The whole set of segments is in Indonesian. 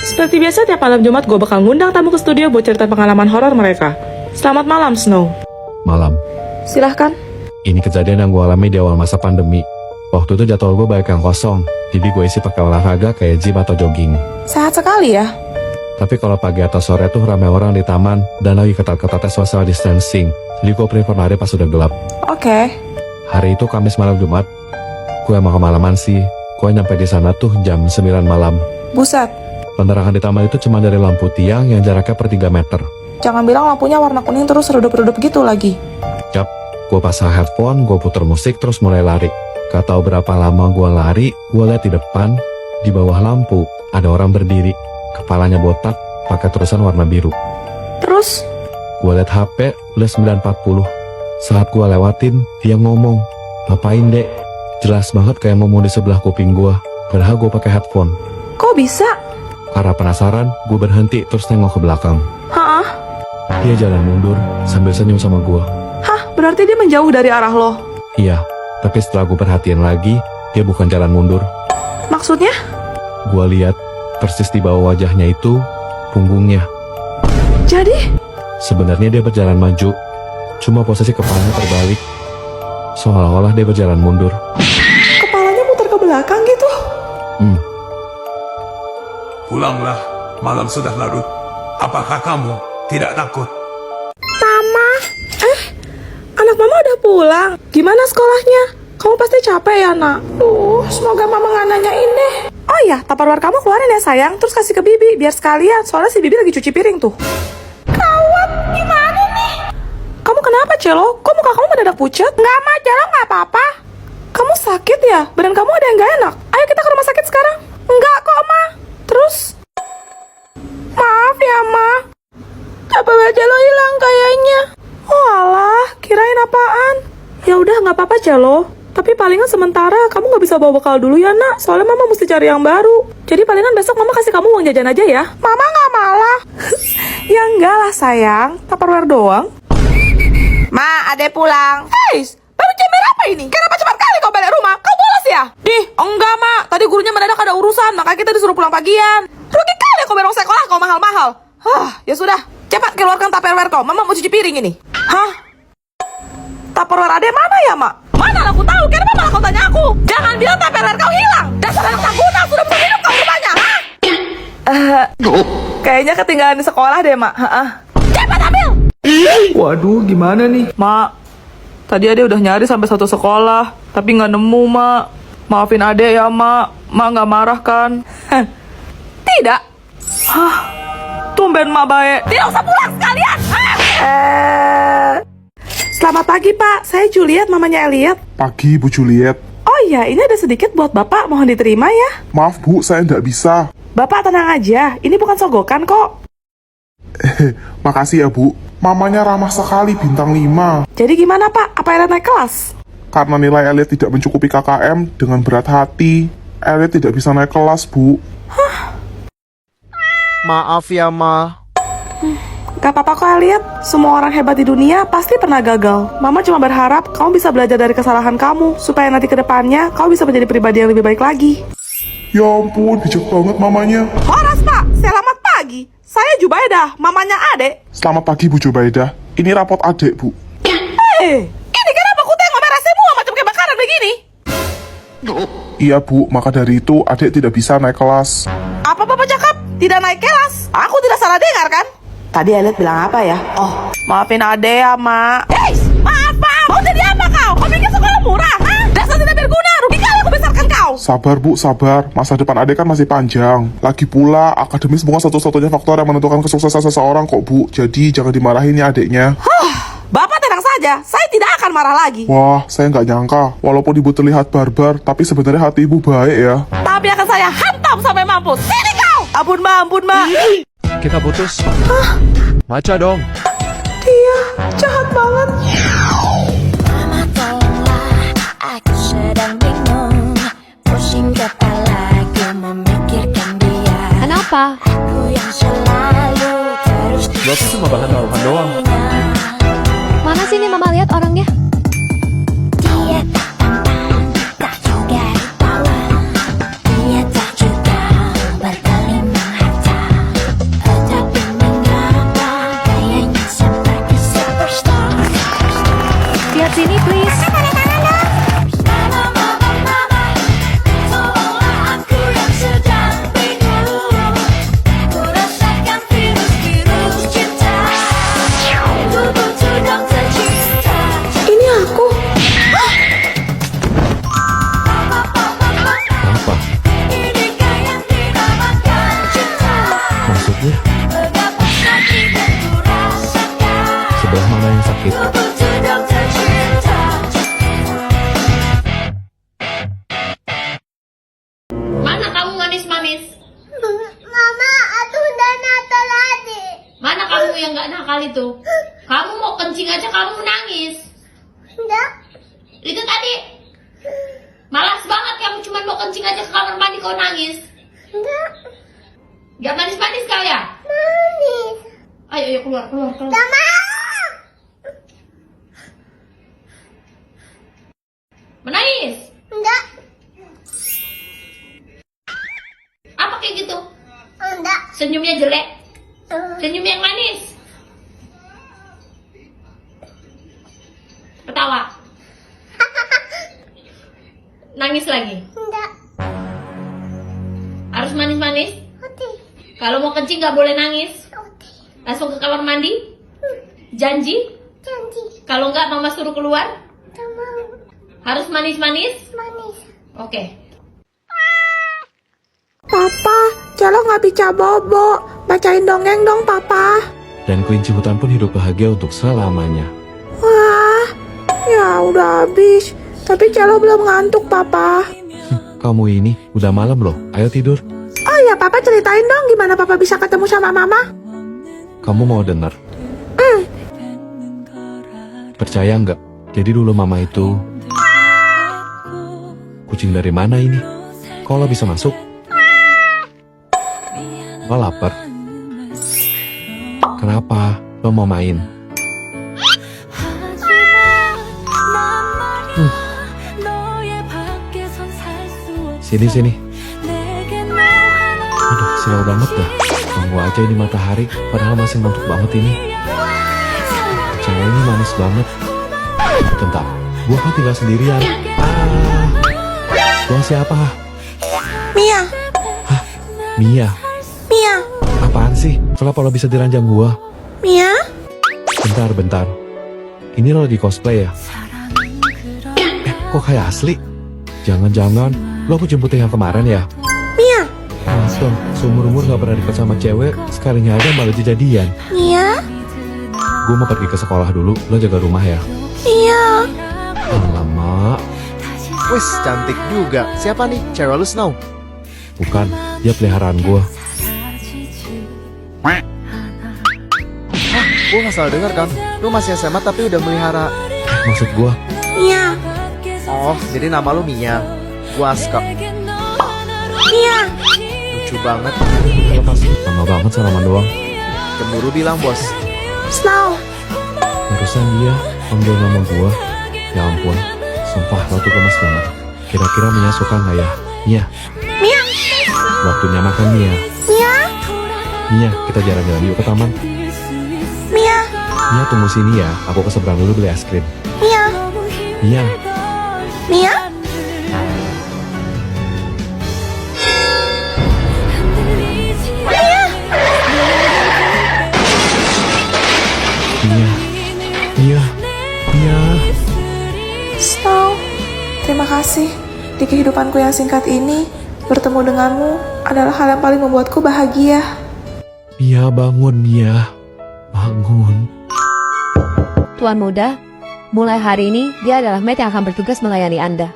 Seperti biasa, tiap malam Jumat gue bakal ngundang tamu ke studio buat cerita pengalaman horor mereka. Selamat malam, Snow. Malam. Silahkan. Ini kejadian yang gue alami di awal masa pandemi. Waktu itu jadwal gue banyak yang kosong, jadi gue isi pakai olahraga kayak gym atau jogging. Sehat sekali ya. Tapi kalau pagi atau sore tuh ramai orang di taman dan lagi ketat-ketatnya social distancing. Jadi gue prefer lari pas udah gelap. Oke. Hari itu Kamis malam Jumat. Gue emang kemalaman sih. Gue nyampe di sana tuh jam 9 malam. Buset. Penerangan di taman itu cuma dari lampu tiang yang jaraknya per 3 meter. Jangan bilang lampunya warna kuning terus redup-redup gitu lagi. Yap, gue pasang headphone, gue puter musik terus mulai lari. Gak tau berapa lama gue lari, gue lihat di depan, di bawah lampu, ada orang berdiri. Kepalanya botak, pakai terusan warna biru. Terus? Gue lihat HP, udah 9.40. Saat gue lewatin, dia ngomong, "Ngapain dek?" Jelas banget kayak ngomong di sebelah kuping gue. Padahal gue pakai headphone. Kok bisa? Karena penasaran, gue berhenti terus nengok ke belakang. Hah? Dia jalan mundur sambil senyum sama gue. Hah? Berarti dia menjauh dari arah lo? Iya, tapi setelah gue perhatiin lagi, dia bukan jalan mundur. Maksudnya? Gue lihat persis di bawah wajahnya itu punggungnya. Jadi? Sebenarnya dia berjalan maju, cuma posisi kepalanya terbalik, seolah-olah dia berjalan mundur. Kepalanya muter ke belakang gitu? Pulanglah, malam sudah larut. Apakah kamu tidak takut? Mama? Anak mama udah pulang. Gimana sekolahnya? Kamu pasti capek ya, nak? Semoga mama gak nanyain deh. Oh iya, Tupperware kamu keluarin ya sayang. Terus kasih ke Bibi, biar sekalian. Soalnya si Bibi lagi cuci piring tuh. Kawat, gimana nih? Kamu kenapa, Celo? Kok muka kamu mendadak pucat? Enggak, Ma, Celo gak apa-apa. Kamu sakit ya? Badan kamu ada yang gak enak? Ayo kita ke rumah sakit sekarang. Enggak kok, Ma. Terus? Maaf ya, Ma. Tupperware Celo hilang kayaknya. Oh alah, kirain apaan? Ya udah nggak apa-apa Celo. Tapi palingan sementara kamu nggak bisa bawa bekal dulu ya nak. Soalnya mama mesti cari yang baru. Jadi palingan besok mama kasih kamu uang jajan aja ya. Mama nggak malah. Ya enggak lah sayang. Tupperware doang. Ma, adek pulang. Guys, baru jam berapa ini? Kenapa cepat kali kau balik rumah? Kau bolos ya? Enggak mak. Tadi gurunya mendadak ada urusan. Maka kita disuruh pulang pagian. Rugi kali kau berong sekolah kau mahal-mahal. Ya sudah. Cepat keluarkan Tupperware kau. Mama mau cuci piring ini. Hah? Tupperware adek mana ya, Mak? Mana aku tahu? Kenapa malah kau tanya aku? Jangan bilang Tupperware kau hilang. Dasar anak tak guna, sudah bisa hidup kau rupanya, ha? Kayaknya ketinggalan di sekolah deh, Mak. Cepat ambil! Waduh, gimana nih? Mak, tadi adek udah nyari sampai satu sekolah, tapi nggak nemu, Mak. Maafin adek ya, Mak. Mak nggak marah kan? Tidak. Hah? Tumben Mak baik. Tidak usah pulang sekalian. Selamat pagi Pak, saya Juliet, mamanya Elliot. Pagi Bu Juliet. Oh iya, ini ada sedikit buat Bapak, mohon diterima ya. Maaf Bu, saya nggak bisa. Bapak tenang aja, ini bukan sogokan kok. Makasih ya Bu. Mamanya ramah sekali, bintang 5. Jadi gimana Pak, apa Elliot naik kelas? Karena nilai Elliot tidak mencukupi KKM, dengan berat hati, Elliot tidak bisa naik kelas Bu. Maaf ya, Ma. Gak apa-apa kok Elliot, semua orang hebat di dunia pasti pernah gagal. Mama cuma berharap kamu bisa belajar dari kesalahan kamu, supaya nanti ke depannya kamu bisa menjadi pribadi yang lebih baik lagi. Ya ampun, bijak banget mamanya. Horas Pak, selamat pagi. Saya Jubaidah, mamanya Adek. Selamat pagi Bu Jubaidah. Ini rapot adek Bu. Ini kenapa aku tengok merah semua macam kebakaran begini? Iya Bu, maka dari itu adek tidak bisa naik kelas. Apa Bapak cakap? Tidak naik kelas? Aku tidak salah dengar kan? Tadi Elliot bilang apa ya? Oh, maafin Ade ya, Mak. Maaf. Mau jadi apa kau? Kau pikir sekolah murah, ha? Dasar tidak berguna, rugi kali aku besarkan kau. Sabar Bu, sabar. Masa depan adek kan masih panjang. Lagi pula, akademis bukan satu-satunya faktor yang menentukan kesuksesan seseorang kok Bu. Jadi jangan dimarahin ya adeknya. Bapak tenang saja, saya tidak akan marah lagi. Wah, saya nggak nyangka. Walaupun ibu terlihat barbar, tapi sebenarnya hati ibu baik ya. Tapi akan saya hantam sampai mampus. Sini kau! Ampun, Ma. Kita putus. Maca dong. Dia jahat banget. Mama tolonglah, aku sedang bingung. Pusing kepalaku memikirkan dia. Kenapa? Aku yang selalu terus Gua tuh cuma bahan taruhan doang. Mana sih nih Mama lihat orangnya? dia tak tampan, tak juga rupawan. Dia tak juga berkelimang harta. yang nggak nakal itu? Kamu mau kencing aja kamu nangis. Enggak. Itu tadi. Malas banget kamu cuma mau kencing aja ke kamar mandi kau nangis. Enggak. Gak manis-manis kau ya? Manis. Ayo keluar. Enggak mau. Menangis. Enggak. Apa kayak gitu? Enggak. Senyumnya jelek. Senyum yang manis. Ketawa. Nangis lagi. Enggak. Harus manis-manis. Oke. Kalau mau kencing gak boleh nangis. Oke. Langsung ke kamar mandi. Janji. Janji. Kalau enggak mama suruh keluar. Enggak mau. Harus manis-manis. Manis. Oke. Papa, Celo nggak bisa bobo. Bacain dongeng dong, Papa. Dan kelinci hutan pun hidup bahagia untuk selamanya. Wah, ya udah habis. Tapi Celo belum ngantuk, Papa. Kamu ini udah malam loh, ayo tidur. Oh ya, Papa ceritain dong gimana Papa bisa ketemu sama Mama. Kamu mau denger? Percaya nggak? Jadi dulu mama itu... Kucing dari mana ini? Kok lo bisa masuk? Lo lapar? Kenapa? Lo mau main? Sini. Aduh, silau banget dah. Ganggu aja ini matahari, padahal masih ngantuk banget ini. Cewek ini manis banget. Bentar, gua kan tinggal sendirian. Gua siapa? Mia, Mia. Mia, Apaan sih? Kenapa lo bisa diranjang gua? Mia. Bentar. Ini lo lagi cosplay ya? Kok kayak asli? Jangan-jangan lo aku jemput yang kemarin ya? Mia, Langsung, seumur-umur gak pernah deket sama cewek, sekalinya aja malah jadian. Mia, Gue mau pergi ke sekolah dulu, lo jaga rumah ya. Mia. Alamak, Wis, cantik juga. Siapa nih? Cewek lu Snow? bukan, dia peliharaan gue. Gue gak salah denger kan? Lu masih SMA tapi udah melihara. Maksud gue, Mia, Oh, jadi nama lu Mia. Gua Aska. Mia. Lucu banget. lo pasti lama banget salaman doang. Cemburu bilang bos. Snow. Barusan dia panggil nama gue. Ya ampun, sumpah lo tuh gemes banget. Kira-kira Mia suka gak ya? Mia, Mia, waktunya makan Mia. Mia, Mia, kita jalan-jalan yuk ke taman. Mia, Mia tunggu sini ya, aku ke seberang dulu beli es krim. Mia, Mia, Mia. Mia. Snow, terima kasih. Di kehidupanku yang singkat ini, bertemu denganmu adalah hal yang paling membuatku bahagia. Mia bangun, Mia. Bangun. Tuan muda, mulai hari ini dia adalah Matt yang akan bertugas melayani Anda.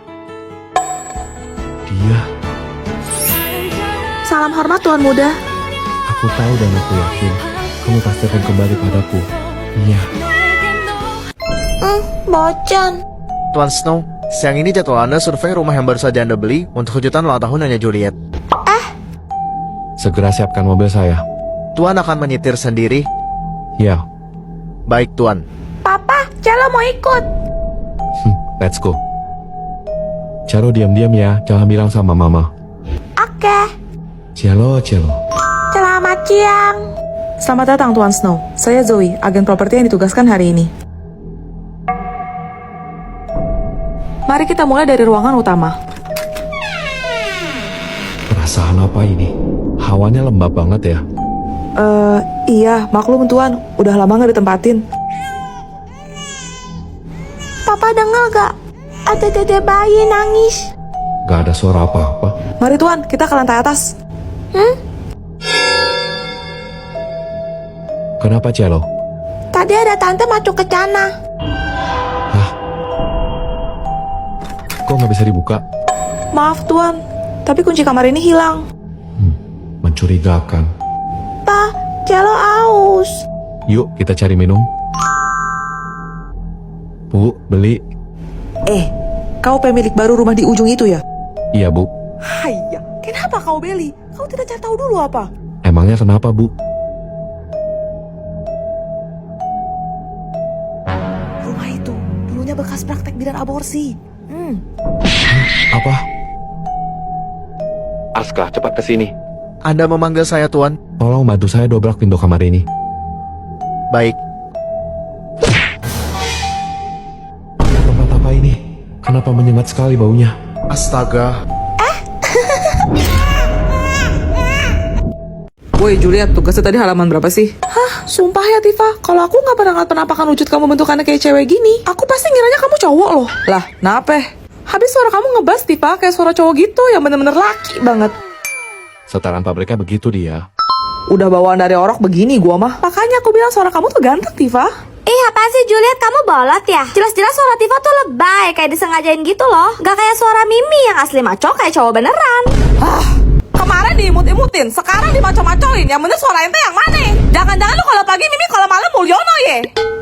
Dia, Salam hormat Tuan Muda. aku tahu dan aku yakin kamu pasti akan kembali padaku. Mia, Bocan. Tuan Snow, siang ini jadwal Anda survei rumah yang baru saja Anda beli untuk kejutan ulang tahun Nyonya Juliet. segera siapkan mobil saya. Tuan akan menyetir sendiri. Ya, Baik, Tuan. Papa, Celo mau ikut. let's go. Caro diam-diam ya, jangan bilang sama mama. Oke. Cielo. Selamat siang. Selamat datang Tuan Snow. Saya Zoe, agen properti yang ditugaskan hari ini. Mari kita mulai dari ruangan utama. Perasaan apa ini? Hawanya lembab banget ya. Iya, maklum Tuan, udah lama nggak ditempatin. Papa dengar gak? Ada dede bayi nangis. Gak ada suara apa-apa. Mari Tuan, kita ke lantai atas. Kenapa, Cielo? Tadi ada tante masuk ke sana. Hah? Kok nggak bisa dibuka? Maaf Tuan, tapi kunci kamar ini hilang. Mencurigakan. Pa, Celo aus. Yuk kita cari minum. Bu, beli. Kau pemilik baru rumah di ujung itu ya? Iya bu. Haiya, kenapa kau beli? Kau tidak cari tahu dulu apa? Emangnya kenapa bu? Rumah itu dulunya bekas praktek bidan aborsi. Apa? Aska, cepat ke sini. Anda memanggil saya, Tuan? Tolong bantu saya dobrak pintu kamar ini. Baik. Tempat apa ini? Kenapa menyengat sekali baunya? Astaga. Woi Juliet, tugasnya tadi halaman berapa sih? Hah, sumpah ya Tifa, kalau aku nggak pernah ngeliat penampakan wujud kamu bentukannya kayak cewek gini, aku pasti ngiranya kamu cowok loh. Lah, nape? Habis suara kamu ngebas Tifa, kayak suara cowok gitu yang bener-bener laki banget. Setelan pabriknya begitu dia. Udah bawaan dari orok begini gua mah. Makanya aku bilang suara kamu tuh ganteng Tifa. Ih, apa sih Juliet, kamu bolot ya? Jelas-jelas suara Tifa tuh lebay, kayak disengajain gitu loh. Gak kayak suara Mimi yang asli maco kayak cowok beneran. Kemarin diimut-imutin, sekarang dimaco-macoin. Yang bener suara ente yang mana? Jangan-jangan lu kalau pagi Mimi, kalau malam Mulyono ye.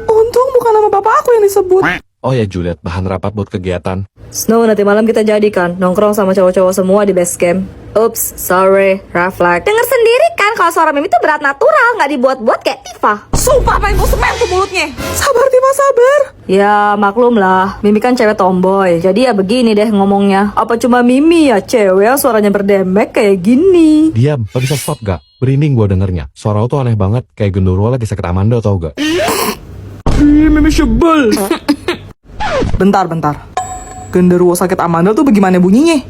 Untung bukan nama bapak aku yang disebut. Oh ya Juliet, bahan rapat buat kegiatan. Snow, nanti malam kita jadikan nongkrong sama cowok-cowok semua di base camp. Ups, sorry, reflect. Dengar sendiri kan kalau suara Mimi tuh berat natural, nggak dibuat-buat kayak Tifa. Sumpah main semen tuh mulutnya. Sabar Tifa, sabar. Ya, maklum lah, Mimi kan cewek tomboy. Jadi ya begini deh ngomongnya. Apa cuma Mimi ya cewek yang suaranya berdemek kayak gini? Diam, lo bisa stop gak? Berinding gua dengernya. Suara lo tuh aneh banget, kayak genderuwo lagi sakit amanda tau gak? Mimi sebel. Bentar. Genderuwo sakit amandel tuh bagaimana bunyinya?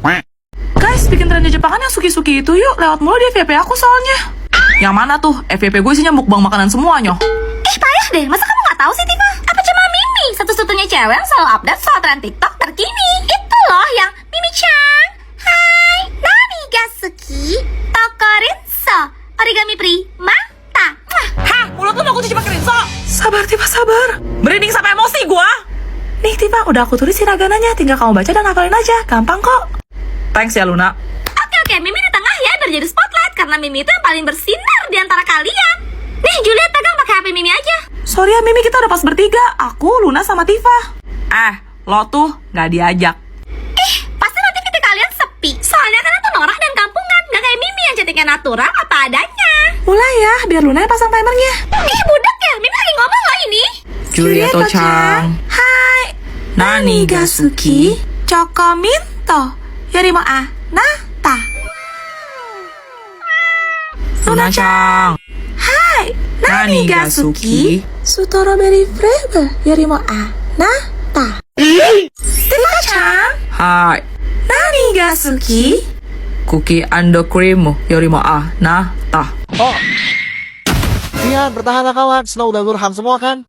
Guys, bikin trennya Jepangan yang suki-suki itu yuk. Lewat mulu di FYP aku soalnya. Yang mana tuh? FYP gue isinya mukbang makanan semuanya. Payah deh, masa kamu nggak tahu sih Tifa? Apa cuma Mimi satu-satunya cewek yang selalu update soal tren TikTok terkini? Itu loh yang Mimi-chan, hai, nani ga suki, tokorinso, origami primata. Hah, mulut lu mau aku cuci pakai rinso? Sabar Tifa, sabar. Merinding sampai emosi gua. Nih Tifa, udah aku tulis hiragananya, tinggal kamu baca dan hafalin aja, gampang kok. Thanks ya Luna. Oke, Mimi di tengah ya biar jadi spotlight karena Mimi itu yang paling bersinar di antara kalian. Nih Juliet pegang pakai HP Mimi aja. Sorry ya Mimi, kita udah pas bertiga. Aku, Luna sama Tifa. Lo tuh gak diajak. Pasti nanti kita kalian sepi. Soalnya kan itu norak dan kampungan, gak kayak Mimi yang cantiknya natural apa adanya. Mulai ya, biar Luna yang pasang timernya. Budak ya, Mimi lagi ngomong loh ini. Juliet Ocang. Hai. Nani ga suki, Choco Minto, Yorimo Anata. Luna Chan. Hai. Nani ga suki, Strawberry flavor, Yorimo Anata. Tifa Chan. Hai. Nani ga suki, Cookie and cream, Yorimo Anata. Rian, bertahanlah kawan. Snow udah lurham semua kan?